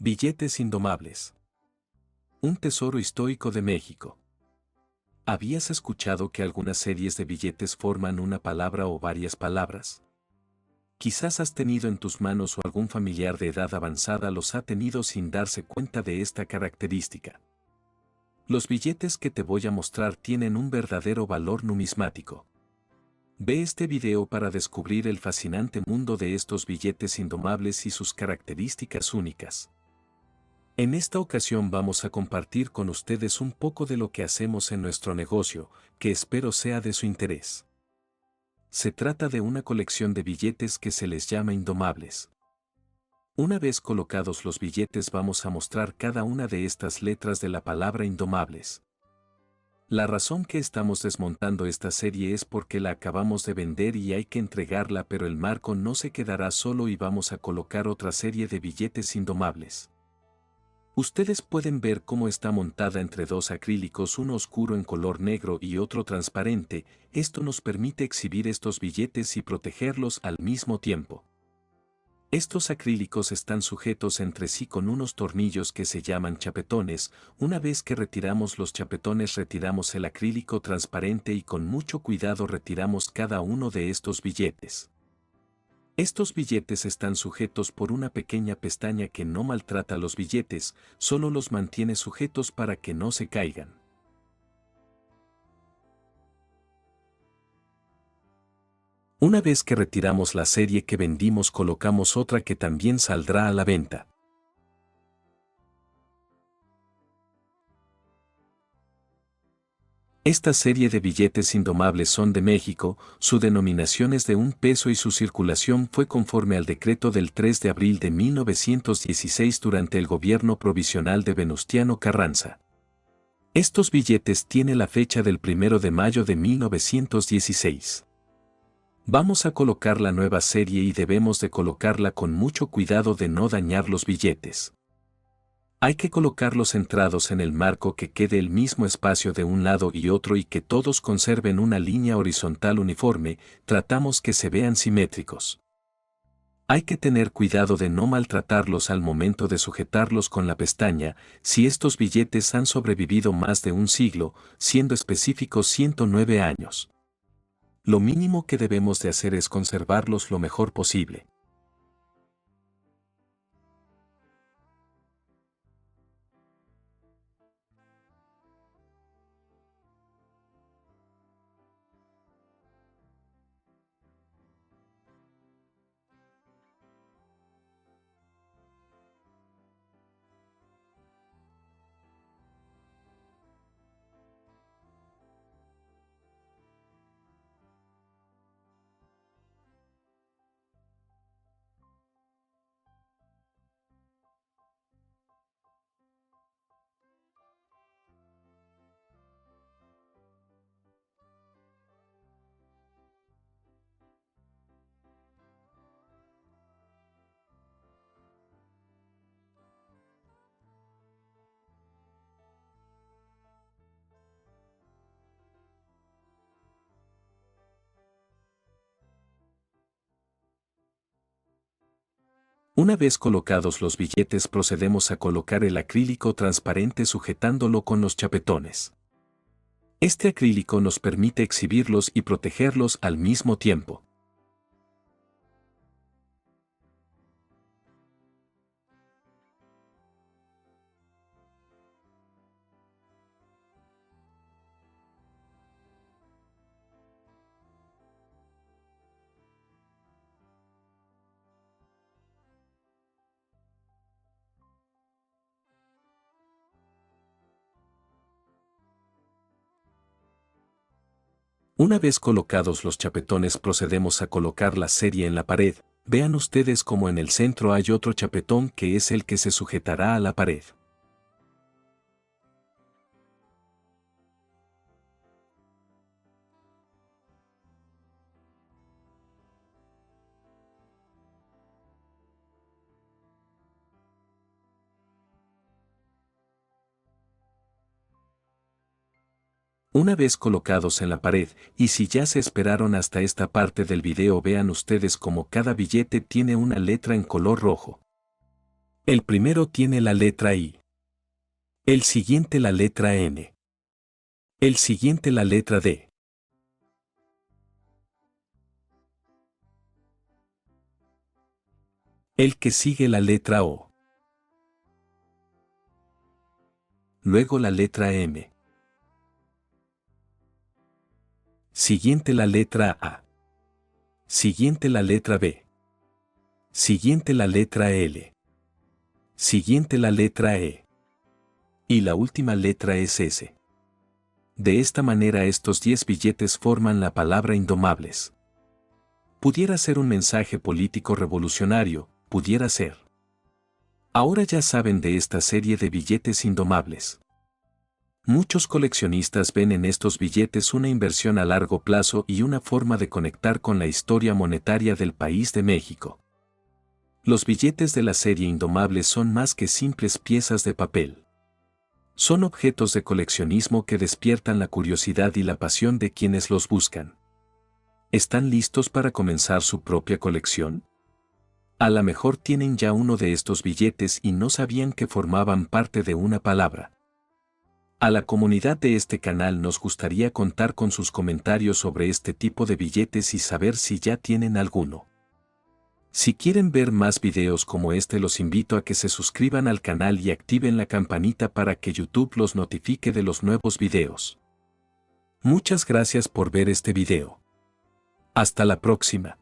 Billetes indomables. Un tesoro histórico de México. ¿Habías escuchado que algunas series de billetes forman una palabra o varias palabras? Quizás has tenido en tus manos o algún familiar de edad avanzada los ha tenido sin darse cuenta de esta característica. Los billetes que te voy a mostrar tienen un verdadero valor numismático. Ve este video para descubrir el fascinante mundo de estos billetes indomables y sus características únicas. En esta ocasión vamos a compartir con ustedes un poco de lo que hacemos en nuestro negocio, que espero sea de su interés. Se trata de una colección de billetes que se les llama indomables. Una vez colocados los billetes vamos a mostrar cada una de estas letras de la palabra indomables. La razón que estamos desmontando esta serie es porque la acabamos de vender y hay que entregarla, pero el marco no se quedará solo y vamos a colocar otra serie de billetes indomables. Ustedes pueden ver cómo está montada entre dos acrílicos, uno oscuro en color negro y otro transparente. Esto nos permite exhibir estos billetes y protegerlos al mismo tiempo. Estos acrílicos están sujetos entre sí con unos tornillos que se llaman chapetones. Una vez que retiramos los chapetones, retiramos el acrílico transparente y con mucho cuidado retiramos cada uno de estos billetes. Estos billetes están sujetos por una pequeña pestaña que no maltrata los billetes, solo los mantiene sujetos para que no se caigan. Una vez que retiramos la serie que vendimos, colocamos otra que también saldrá a la venta. Esta serie de billetes indomables son de México, su denominación es de 1 peso y su circulación fue conforme al decreto del 3 de abril de 1916 durante el gobierno provisional de Venustiano Carranza. Estos billetes tienen la fecha del 1 de mayo de 1916. Vamos a colocar la nueva serie y debemos de colocarla con mucho cuidado de no dañar los billetes. Hay que colocarlos centrados en el marco, que quede el mismo espacio de un lado y otro y que todos conserven una línea horizontal uniforme. Tratamos que se vean simétricos. Hay que tener cuidado de no maltratarlos al momento de sujetarlos con la pestaña. Si estos billetes han sobrevivido más de un siglo, siendo específicos 109 años. Lo mínimo que debemos de hacer es conservarlos lo mejor posible. Una vez colocados los billetes, procedemos a colocar el acrílico transparente sujetándolo con los chapetones. Este acrílico nos permite exhibirlos y protegerlos al mismo tiempo. Una vez colocados los chapetones, procedemos a colocar la serie en la pared. Vean ustedes como en el centro hay otro chapetón que es el que se sujetará a la pared. Una vez colocados en la pared, y si ya se esperaron hasta esta parte del video, vean ustedes como cada billete tiene una letra en color rojo. El primero tiene la letra I. El siguiente la letra N. El siguiente la letra D. El que sigue la letra O. Luego la letra M. Siguiente la letra A. Siguiente la letra B. Siguiente la letra L. Siguiente la letra E. Y la última letra es S. De esta manera estos 10 billetes forman la palabra indomables. Pudiera ser un mensaje político revolucionario, pudiera ser. Ahora ya saben de esta serie de billetes indomables. Muchos coleccionistas ven en estos billetes una inversión a largo plazo y una forma de conectar con la historia monetaria del país de México. Los billetes de la serie Indomables son más que simples piezas de papel. Son objetos de coleccionismo que despiertan la curiosidad y la pasión de quienes los buscan. ¿Están listos para comenzar su propia colección? A lo mejor tienen ya uno de estos billetes y no sabían que formaban parte de una palabra. A la comunidad de este canal nos gustaría contar con sus comentarios sobre este tipo de billetes y saber si ya tienen alguno. Si quieren ver más videos como este, los invito a que se suscriban al canal y activen la campanita para que YouTube los notifique de los nuevos videos. Muchas gracias por ver este video. Hasta la próxima.